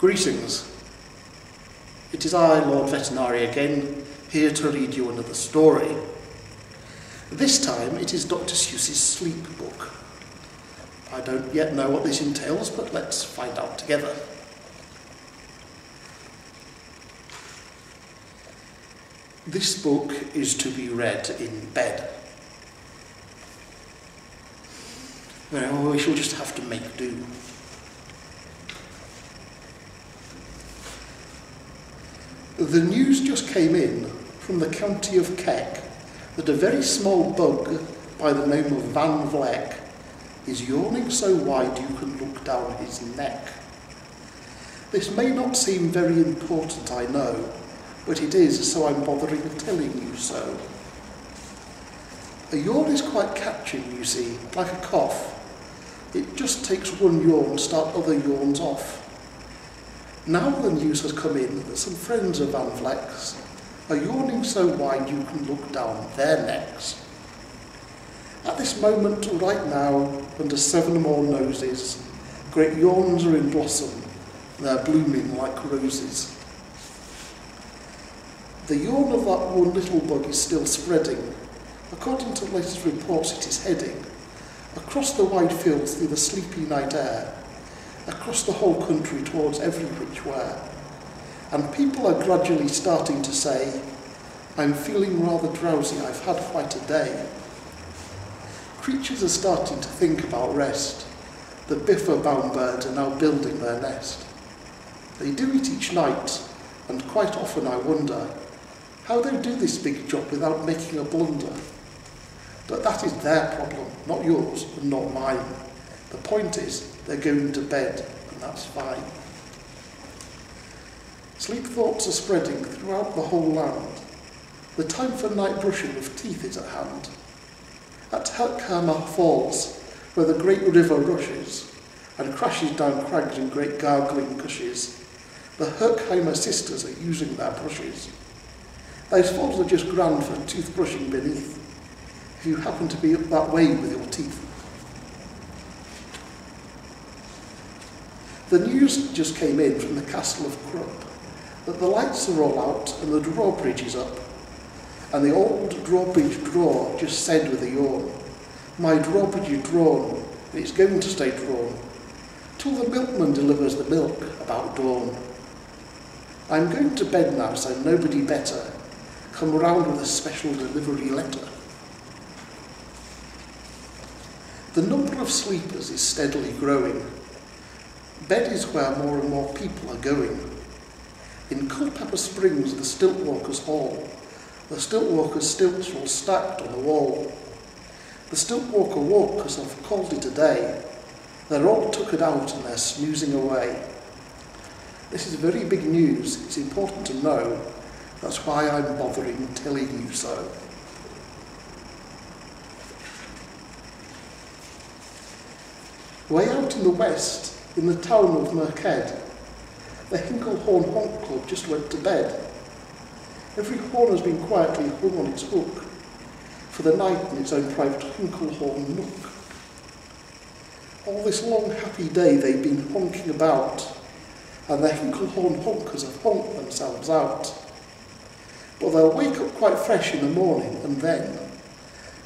Greetings. It is I, Lord Veterinary, again, here to read you another story. This time it is Dr. Seuss's sleep book. I don't yet know what this entails, but let's find out together. This book is to be read in bed. Well, we shall just have to make do. The news just came in from the county of Keck that a very small bug by the name of Van Vleck is yawning so wide you can look down his neck. This may not seem very important, I know, but it is, so I'm bothering telling you so. A yawn is quite catching, you see, like a cough. It just takes one yawn to start other yawns off. Now the news has come in that some friends of Van Vleck's are yawning so wide you can look down their necks. At this moment, right now, under 7 more noses, great yawns are in blossom, and they're blooming like roses. The yawn of that one little bug is still spreading. According to latest reports, it is heading across the wide fields through the sleepy night air, across the whole country towards every which way. And people are gradually starting to say, I'm feeling rather drowsy, I've had quite a day. Creatures are starting to think about rest. The biffer-bound birds are now building their nest. They do it each night, and quite often I wonder how they do this big job without making a blunder. But that is their problem, not yours and not mine. The point is, they're going to bed, and that's fine. Sleep thoughts are spreading throughout the whole land. The time for night brushing of teeth is at hand. At Herkhammer Falls, where the great river rushes and crashes down crags in great gargling gushes, the Herkheimer sisters are using their brushes. Those falls are just grand for toothbrushing beneath, if you happen to be up that way with your teeth. The news just came in from the castle of Krupp that the lights are all out and the drawbridge is up. And the old drawbridge drawer just said with a yawn, my drawbridge is drawn, and it's going to stay drawn, till the milkman delivers the milk about dawn. I'm going to bed now, so nobody better come round with a special delivery letter. The number of sleepers is steadily growing. Bed is where more and more people are going. In Culpeper Springs, the Stiltwalkers' Hall, the Stiltwalkers' stilts are all stacked on the wall. The Stiltwalker walkers have called it a day. They're all tuckered out and they're snoozing away. This is very big news. It's important to know. That's why I'm bothering telling you so. Way out in the west, in the town of Merkhead, the Hinklehorn Honk Club just went to bed. Every horn has been quietly hung on its hook for the night in its own private Hinklehorn nook. All this long happy day they've been honking about, and the Hinklehorn honkers have honked themselves out. But they'll wake up quite fresh in the morning, and then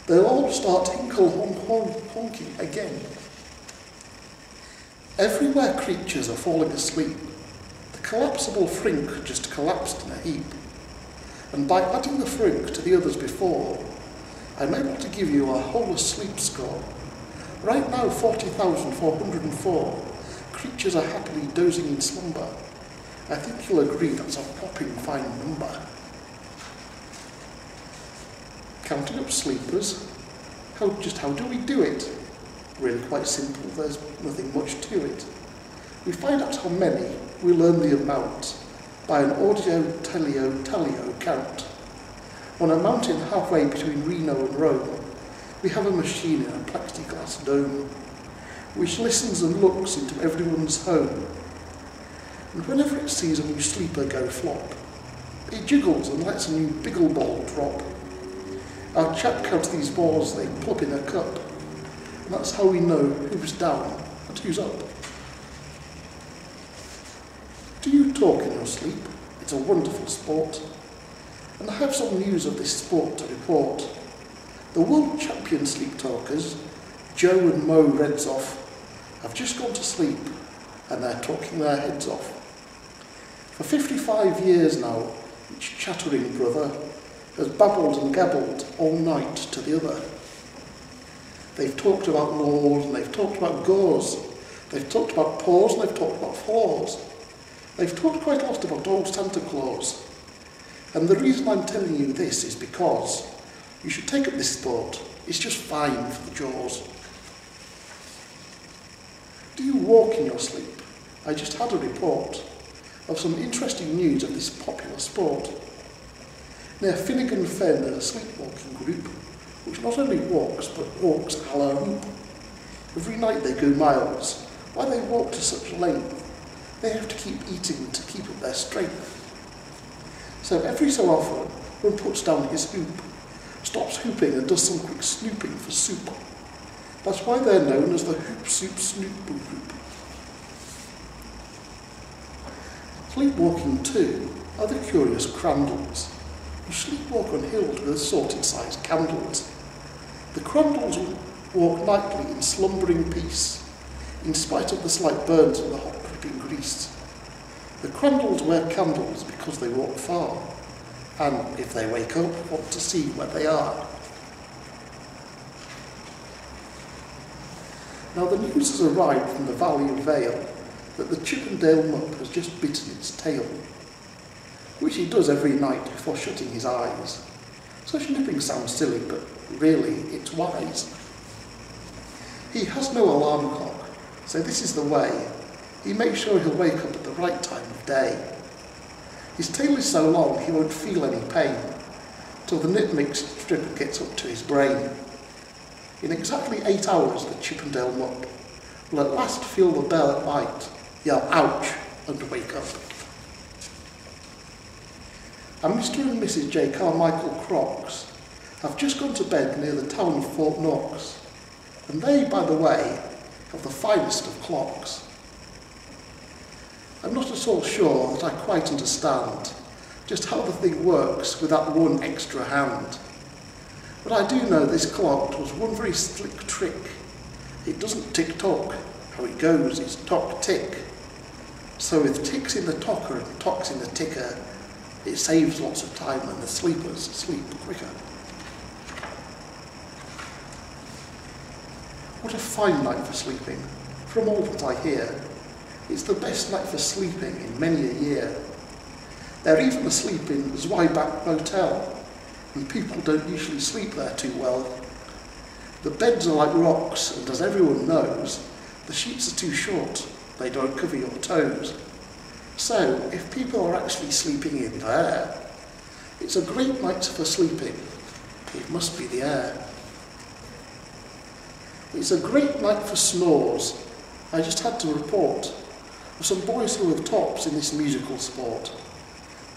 they'll all start Hinklehorn honking again. Everywhere creatures are falling asleep. The collapsible frink just collapsed in a heap. And by adding the frink to the others before, I'm able to give you a whole asleep score. Right now, 40,404 creatures are happily dozing in slumber. I think you'll agree that's a whopping fine number. Counting up sleepers, how do we do it? Really quite simple, there's nothing much to it. We find out how many, we learn the amount by an audio-teleo count. On a mountain halfway between Reno and Rome, we have a machine in a plexiglass dome, which listens and looks into everyone's home. And whenever it sees a new sleeper go flop, it jiggles and lets a new biggle ball drop. Our chap counts these balls, they plop in a cup. And that's how we know who's down and who's up. Do you talk in your sleep? It's a wonderful sport. And I have some news of this sport to report. The world champion sleep talkers, Joe and Mo Redsoff, have just gone to sleep and they're talking their heads off. For 55 years now, each chattering brother has babbled and gabbled all night to the other. They've talked about laws and they've talked about gauze. They've talked about paws and they've talked about flaws. They've talked quite a lot about old Santa Claus. And the reason I'm telling you this is because you should take up this sport. It's just fine for the jaws. Do you walk in your sleep? I just had a report of some interesting news of this popular sport. Near Finnegan Fen, there's a sleepwalking group which not only walks but walks a la hoop. Every night they go miles. Why they walk to such length? They have to keep eating to keep up their strength. So every so often, one puts down his hoop, stops hooping and does some quick snooping for soup. That's why they're known as the Hoop Soup Snoop Boo Group. Sleepwalking too are the curious crandalls, who sleepwalk on hills with assorted-sized candles. The crandalls walk nightly in slumbering peace, in spite of the slight burns of the hot dripping grease. The crandalls wear candles because they walk far, and if they wake up, want to see where they are. Now the news has arrived from the Valley of Vale that the Chippendale Mupp has just bitten its tail, which he does every night before shutting his eyes. Such nipping sounds silly, but really it's wise. He has no alarm clock, so this is the way. He makes sure he'll wake up at the right time of day. His tail is so long he won't feel any pain, till the nip mix strip gets up to his brain. In exactly 8 hours, the Chippendale Mupp will at last feel the bell at night, yell ouch, and wake up. And Mr. and Mrs. J. Carmichael Crocs have just gone to bed near the town of Fort Knox, and they, by the way, have the finest of clocks. I'm not at all sure that I quite understand just how the thing works with that one extra hand. But I do know this clock does one very slick trick. It doesn't tick-tock. How it goes is tock-tick. So with ticks in the tocker and tocks in the ticker, it saves lots of time and the sleepers sleep quicker. What a fine night for sleeping. From all that I hear, it's the best night for sleeping in many a year. They're even asleep in Zweiback Motel, and people don't usually sleep there too well. The beds are like rocks, and as everyone knows, the sheets are too short, they don't cover your toes. So, if people are actually sleeping in there, it's a great night for sleeping. It must be the air. It's a great night for snores. I just had to report of some boys who have tops in this musical sport.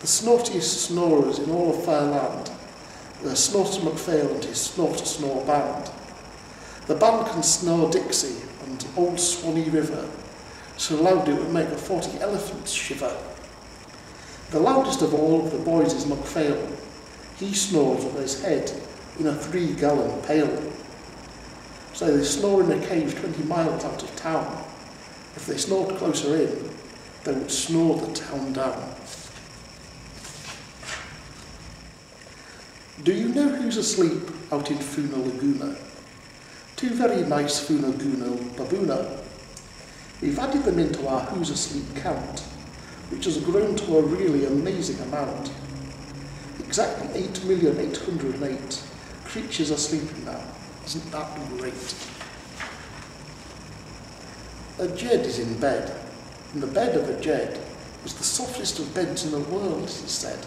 The snortiest snorers in all of Fairland, the Snorter MacPhail and his Snorter Snore Band. The band can snore Dixie and Old Swanee River, so loud it would make a 40 elephants shiver. The loudest of all of the boys is MacPhail. He snores on his head in a 3-gallon pail. So they snore in a cave 20 miles out of town. If they snored closer in, they would snore the town down. Do you know who's asleep out in Funa Laguna? 2 very nice Funa Laguna baboona. We've added them into our Who's Asleep count, which has grown to a really amazing amount. Exactly 8,808,000 creatures are sleeping now. Isn't that great? A Jed is in bed, and the bed of a Jed is the softest of beds in the world, it is said.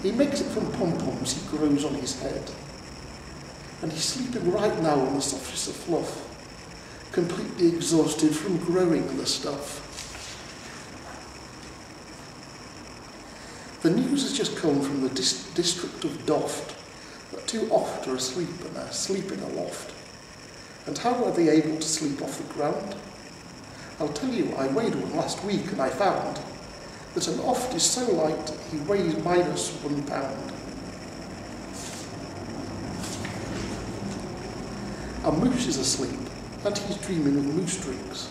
He makes it from pom-poms he grows on his head. And he's sleeping right now on the softest of fluff, completely exhausted from growing the stuff. The news has just come from the district of Doft that 2 oft are asleep and they're sleeping aloft. And how are they able to sleep off the ground? I'll tell you, I weighed one last week and I found that an oft is so light he weighs minus 1 pound. A moose is asleep, and he's dreaming of moose drinks.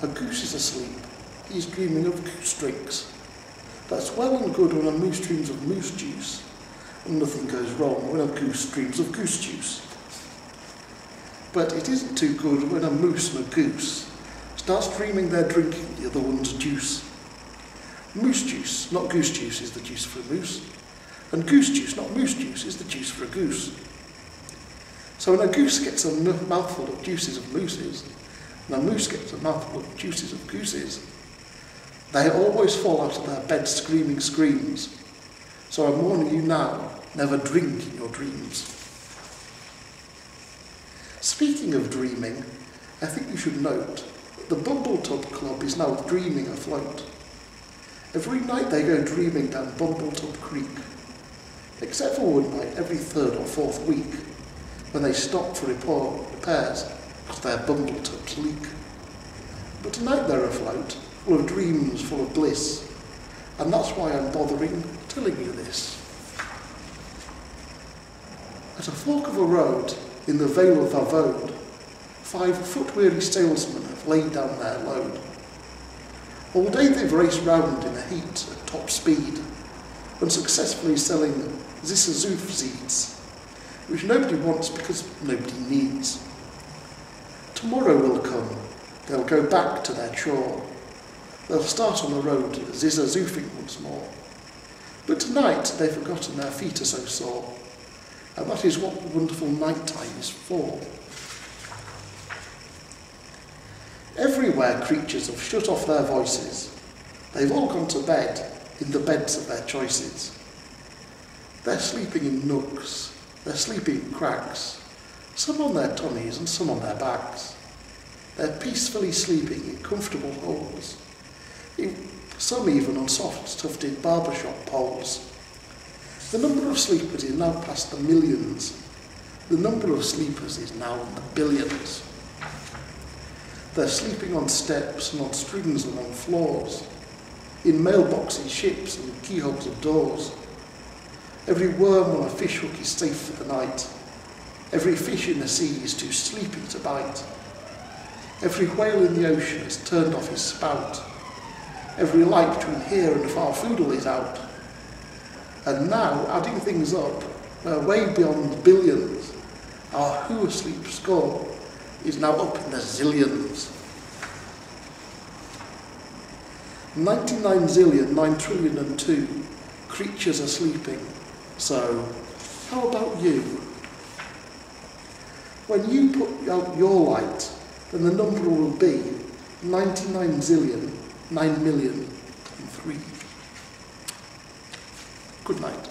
A goose is asleep, he's dreaming of goose drinks. That's well and good when a moose dreams of moose juice, and nothing goes wrong when a goose dreams of goose juice. But it isn't too good when a moose and a goose starts dreaming they're drinking the other one's juice. Moose juice, not goose juice, is the juice for a moose, and goose juice, not moose juice, is the juice for a goose. So when a goose gets a mouthful of juices of mooses, and a moose gets a mouthful of juices of gooses, they always fall out of their bed screaming screams. So I'm warning you now, never drink in your dreams. Speaking of dreaming, I think you should note that the Bumbletub Club is now dreaming afloat. Every night they go dreaming down Bumbletub Creek, except for one night every 3rd or 4th week, when they stop for repairs because their bumbletubs leak. But tonight they're afloat, full of dreams, full of bliss, and that's why I'm bothering telling you this. At a fork of a road in the Vale of Avode, 5 foot-weary salesmen have laid down their load. All day they've raced round in a heat at top speed, unsuccessfully selling Zissazoof seeds, which nobody wants because nobody needs. Tomorrow will come, they'll go back to their chore. They'll start on the road zizzazoofing once more. But tonight they've forgotten their feet are so sore, and that is what the wonderful night time is for. Everywhere creatures have shut off their voices. They've all gone to bed in the beds of their choices. They're sleeping in nooks, they're sleeping in cracks, some on their tummies and some on their backs. They're peacefully sleeping in comfortable holes, some even on soft tufted barbershop poles. The number of sleepers is now past the millions. The number of sleepers is now in the billions. They're sleeping on steps and on strings and on floors, in mailboxes, ships and keyholes of doors. Every worm on a fishhook is safe for the night. Every fish in the sea is too sleepy to bite. Every whale in the ocean has turned off his spout. Every light between here and Farfoodle is out. And now, adding things up, way beyond the billions, our who asleep score is now up in the zillions. 99 zillion, 9 trillion and 2 creatures are sleeping. So, how about you? When you put out your light, then the number will be 99 zillion, 9 million and 3. Good night.